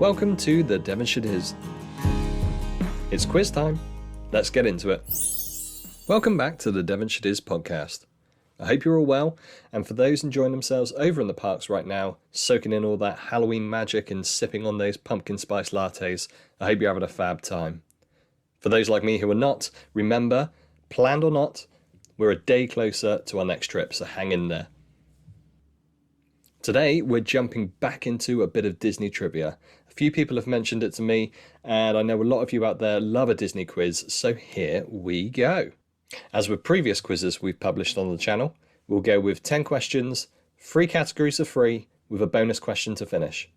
Welcome to the Devonshire Is. It's quiz time. Let's get into it. Welcome back to the Devonshire Is podcast. I hope you're all well, and for those enjoying themselves over in the parks right now, soaking in all that Halloween magic and sipping on those pumpkin spice lattes, I hope you're having a fab time. For those like me who are not, remember, planned or not, we're a day closer to our next trip, so hang in there. Today, we're jumping back into a bit of Disney trivia. A few people have mentioned it to me, and I know a lot of you out there love a Disney quiz, so here we go. As with previous quizzes we've published on the channel, we'll go with 10 questions, 3 categories are free, with a bonus question to finish.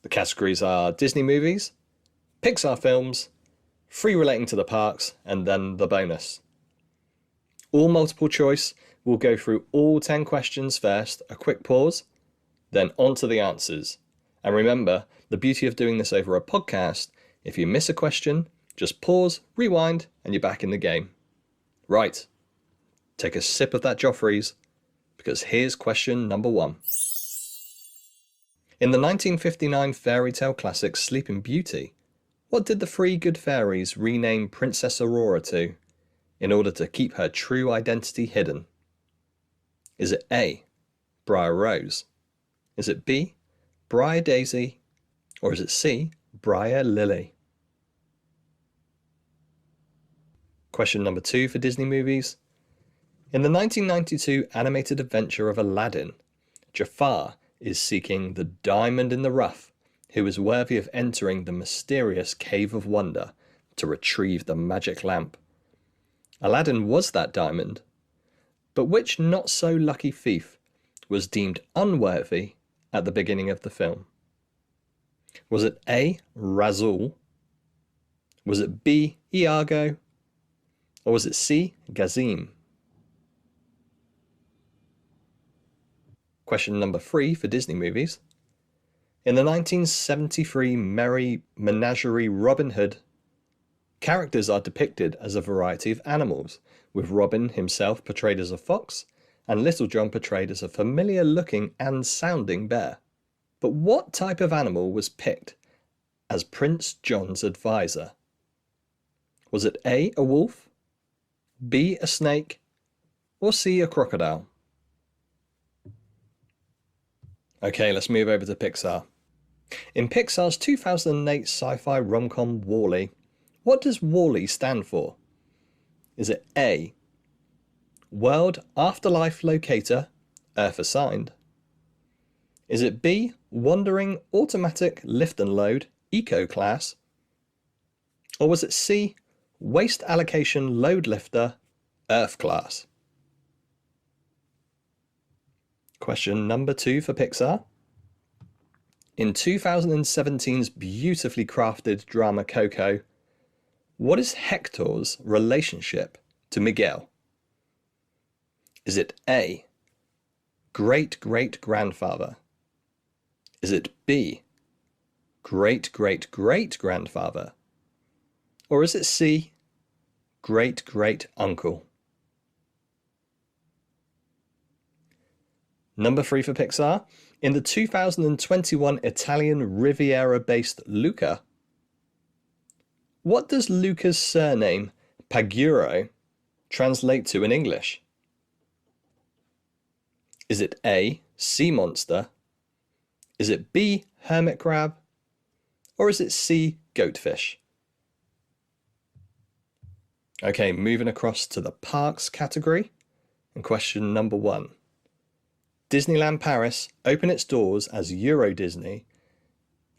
The categories are Disney movies, Pixar films, 3 relating to the parks, and then the bonus. All multiple choice, we'll go through all 10 questions first, a quick pause, then on to the answers. And remember, the beauty of doing this over a podcast, if you miss a question, just pause, rewind, and you're back in the game. Right, take a sip of that Joffrey's, because here's question number 1. In the 1959 fairy tale classic Sleeping Beauty, what did the 3 good fairies rename Princess Aurora to in order to keep her true identity hidden? Is it A, Briar Rose? Is it B, Briar Daisy? Or is it C, Briar Lily? Question number 2 for Disney movies. In the 1992 animated adventure of Aladdin, Jafar is seeking the diamond in the rough, who is worthy of entering the mysterious Cave of Wonder to retrieve the magic lamp. Aladdin was that diamond, but which not-so-lucky thief was deemed unworthy at the beginning of the film? Was it A, Rasul? Was it B, Iago? Or was it C, Gazim? Question number 3 for Disney movies. In the 1973 Merry Menagerie Robin Hood, characters are depicted as a variety of animals, with Robin himself portrayed as a fox, and Little John portrayed as a familiar-looking and sounding bear. But what type of animal was picked as Prince John's advisor? Was it A, a wolf, B, a snake, or C, a crocodile? Okay, let's move over to Pixar. In Pixar's 2008 sci-fi rom-com WALL-E, what does WALL-E stand for? Is it A, World Afterlife Locator, Earth Assigned? Is it B, Wandering Automatic Lift and Load, Eco Class? Or was it C, Waste Allocation Load Lifter, Earth Class? Question number 2 for Pixar. In 2017's beautifully crafted drama Coco, what is Hector's relationship to Miguel? Is it A, great-great-grandfather? Is it B, great-great-great-grandfather? Or is it C, great-great-uncle? Number 3 for Pixar. In the 2021 Italian Riviera-based Luca, what does Luca's surname, Paguro, translate to in English? Is it A, sea monster? Is it B, hermit crab? Or is it C, goatfish? Okay, moving across to the parks category. And question number 1. Disneyland Paris opened its doors as Euro Disney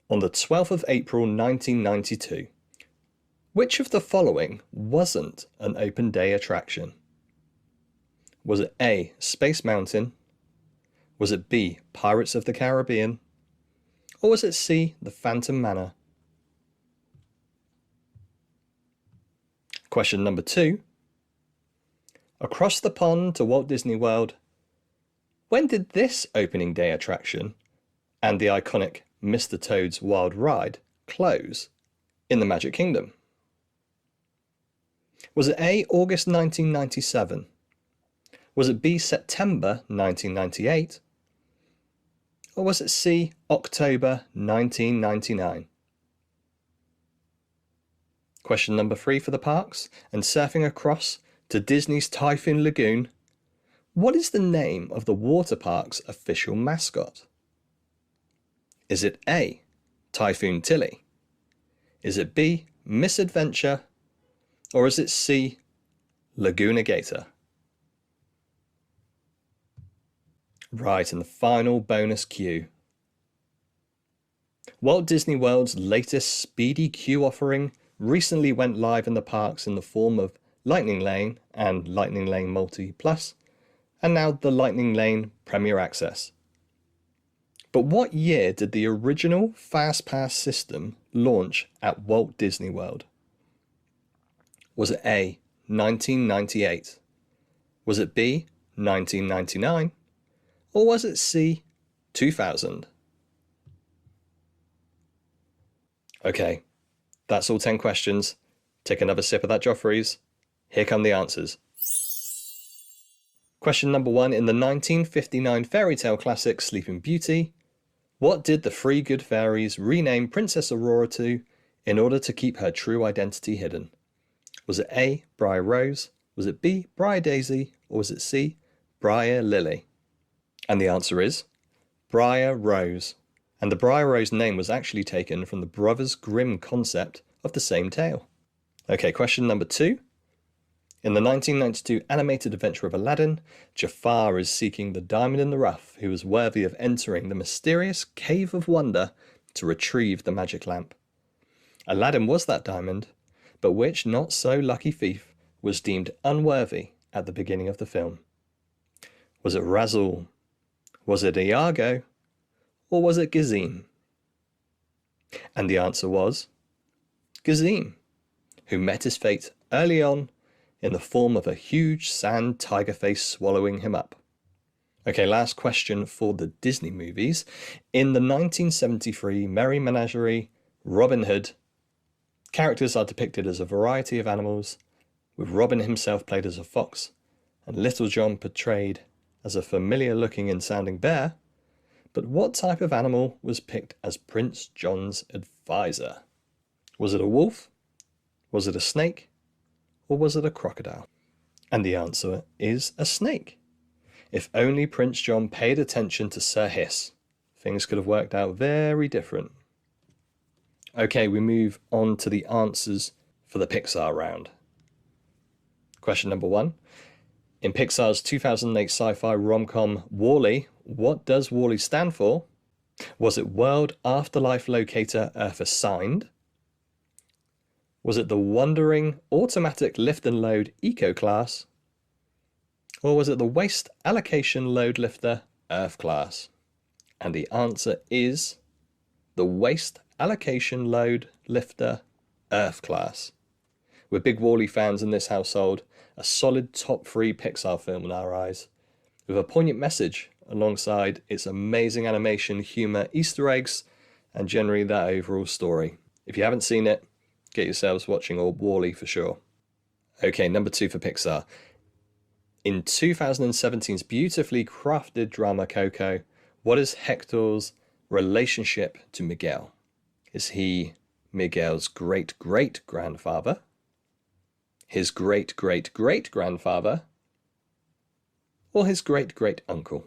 on the 12th of April 1992. Which of the following wasn't an open day attraction? Was it A, Space Mountain? Was it B, Pirates of the Caribbean? Or was it C, the Phantom Manor? Question number 2. Across the pond to Walt Disney World, when did this opening day attraction and the iconic Mr. Toad's Wild Ride close in the Magic Kingdom? Was it A, August 1997? Was it B, September 1998? Or was it C, October 1999? Question number 3 for the parks, and surfing across to Disney's Typhoon Lagoon. What is the name of the water park's official mascot? Is it A, Typhoon Tilly? Is it B, Misadventure? Or is it C, Laguna Gator? Right, and the final bonus cue. Walt Disney World's latest Speedy Queue offering recently went live in the parks in the form of Lightning Lane and Lightning Lane Multi Plus, and now the Lightning Lane Premier Access. But what year did the original FastPass system launch at Walt Disney World? Was it A, 1998? Was it B, 1999? Or was it C, 2000? Okay, that's all 10 questions. Take another sip of that Joffrey's. Here come the answers. Question number 1, in the 1959 fairy tale classic Sleeping Beauty, what did the three good fairies rename Princess Aurora to in order to keep her true identity hidden? Was it A, Briar Rose? Was it B, Briar Daisy? Or was it C, Briar Lily? And the answer is Briar Rose. And the Briar Rose name was actually taken from the Brothers Grimm concept of the same tale. Okay, question number 2. In the 1992 animated adventure of Aladdin, Jafar is seeking the diamond in the rough who is worthy of entering the mysterious Cave of Wonder to retrieve the magic lamp. Aladdin was that diamond, but which not-so-lucky thief was deemed unworthy at the beginning of the film? Was it Razzle? Was it Iago? Or was it Gazim? And the answer was Gazim, who met his fate early on in the form of a huge sand tiger face swallowing him up. Okay, last question for the Disney movies. In the 1973 Merry Menagerie Robin Hood, characters are depicted as a variety of animals, with Robin himself played as a fox, and Little John portrayed as a familiar-looking and sounding bear. But what type of animal was picked as Prince John's advisor? Was it a wolf? Was it a snake? Or was it a crocodile? And the answer is a snake. If only Prince John paid attention to Sir Hiss, things could have worked out very different. Okay, we move on to the answers for the Pixar round. Question number 1. In Pixar's 2008 sci-fi rom-com WALL-E, what does WALL-E stand for? Was it World Afterlife Locator Earth Assigned? Was it the Wandering Automatic Lift and Load Eco Class? Or was it the Waste Allocation Load Lifter Earth Class? And the answer is the Waste Allocation Load Lifter Earth Class. We're big WALL-E fans in this household, a solid top 3 Pixar film in our eyes, with a poignant message alongside its amazing animation, humour, Easter eggs, and generally that overall story. If you haven't seen it, get yourselves watching WALL-E for sure. Okay, number 2 for Pixar. In 2017's beautifully crafted drama Coco, what is Hector's relationship to Miguel? Is he Miguel's great-great-grandfather? His great-great-great-grandfather? Or his great-great-uncle?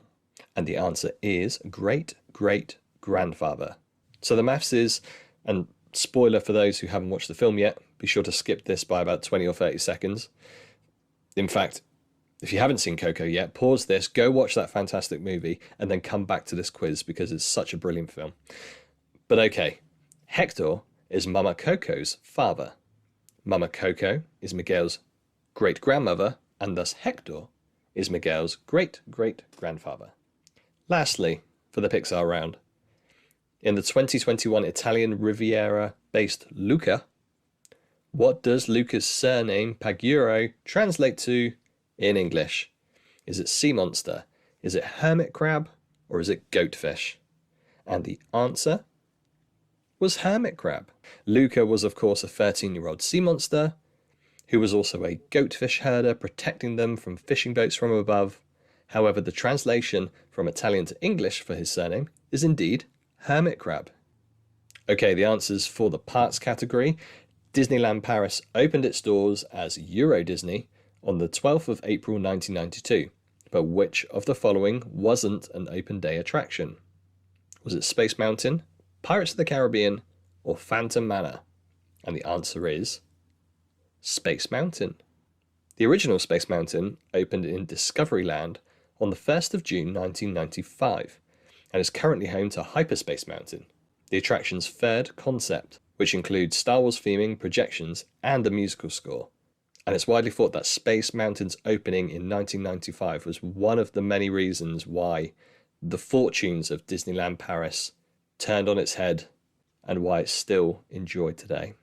And the answer is great-great-grandfather. So the maths is, and spoiler for those who haven't watched the film yet, be sure to skip this by about 20 or 30 seconds. In fact, if you haven't seen Coco yet, pause this, go watch that fantastic movie, and then come back to this quiz because it's such a brilliant film. But okay, Hector is Mama Coco's father. Mama Coco is Miguel's great-grandmother, and thus Hector is Miguel's great-great-grandfather. Lastly, for the Pixar round, in the 2021 Italian Riviera-based Luca, what does Luca's surname Paguro translate to in English? Is it sea monster? Is it hermit crab? Or is it goatfish? And the answer was hermit crab. Luca was, of course, a 13-year-old sea monster who was also a goatfish herder protecting them from fishing boats from above. However, the translation from Italian to English for his surname is indeed hermit crab. Okay, the answers for the parts category. Disneyland Paris opened its doors as Euro Disney on the 12th of April 1992, but which of the following wasn't an open day attraction? Was it Space Mountain, Pirates of the Caribbean, or Phantom Manor? And the answer is Space Mountain. The original Space Mountain opened in Discoveryland on the 1st of June 1995 and is currently home to Hyperspace Mountain, the attraction's third concept, which includes Star Wars theming, projections, and a musical score. And it's widely thought that Space Mountain's opening in 1995 was one of the many reasons why the fortunes of Disneyland Paris turned on its head and why it's still enjoyed today.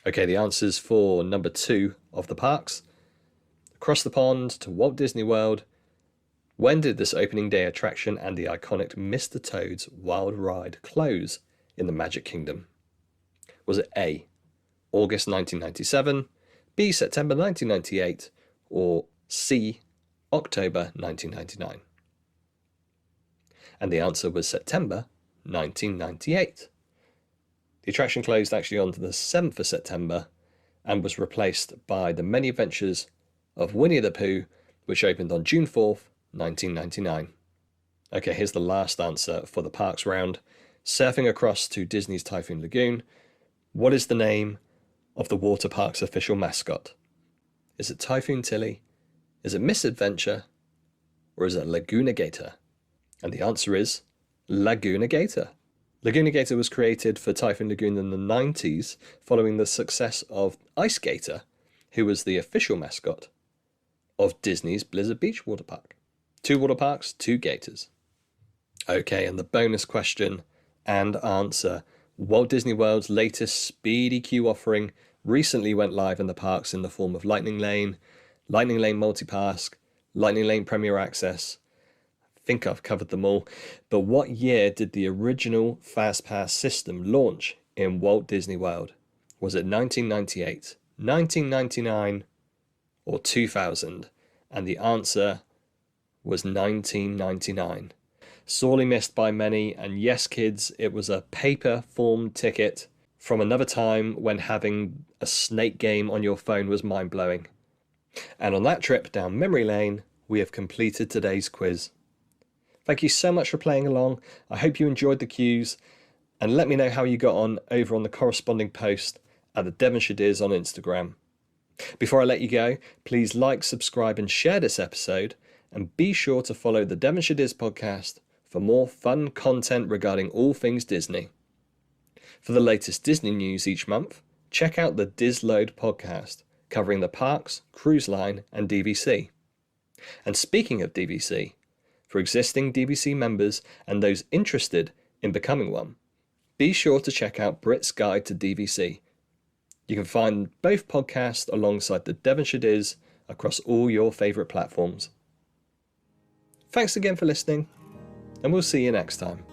Okay, the answers for number 2 of the parks. Across the pond to Walt Disney World. When did this opening day attraction and the iconic Mr. Toad's Wild Ride close in the Magic Kingdom? Was it A, August 1997, B, September 1998, or C, October 1999? And the answer was September 1998. The attraction closed actually on the 7th of September and was replaced by the Many Adventures of Winnie the Pooh, which opened on June 4th, 1999. Okay, here's the last answer for the parks round. Surfing across to Disney's Typhoon Lagoon, what is the name of the water park's official mascot? Is it Typhoon Tilly? Is it Miss Adventure? Or is it Laguna Gator? And the answer is Laguna Gator. Laguna Gator was created for Typhoon Lagoon in the 90s following the success of Ice Gator, who was the official mascot of Disney's Blizzard Beach water park. 2 water parks, 2 gators. Okay, and the bonus question and answer. Walt Disney World's latest Speedy Queue offering recently went live in the parks in the form of Lightning Lane Multipass, Lightning Lane Premier Access. I think I've covered them all. But what year did the original FastPass system launch in Walt Disney World? Was it 1998, 1999, or 2000? And the answer was 1999. Sorely missed by many, and yes kids, it was a paper form ticket from another time when having a snake game on your phone was mind-blowing. And on that trip down memory lane, we have completed today's quiz. Thank you so much for playing along. I hope you enjoyed the cues, and let me know how you got on over on the corresponding post at the Devonshire Diz on Instagram. Before I let you go, please like, subscribe and share this episode, and be sure to follow the Devonshire Diz podcast for more fun content regarding all things Disney. For the latest Disney news each month, check out the Dizload podcast, covering the parks, cruise line and DVC. And speaking of DVC, for existing DVC members and those interested in becoming one, be sure to check out Brit's Guide to DVC. You can find both podcasts alongside the Devonshire Diz across all your favourite platforms. Thanks again for listening, and we'll see you next time.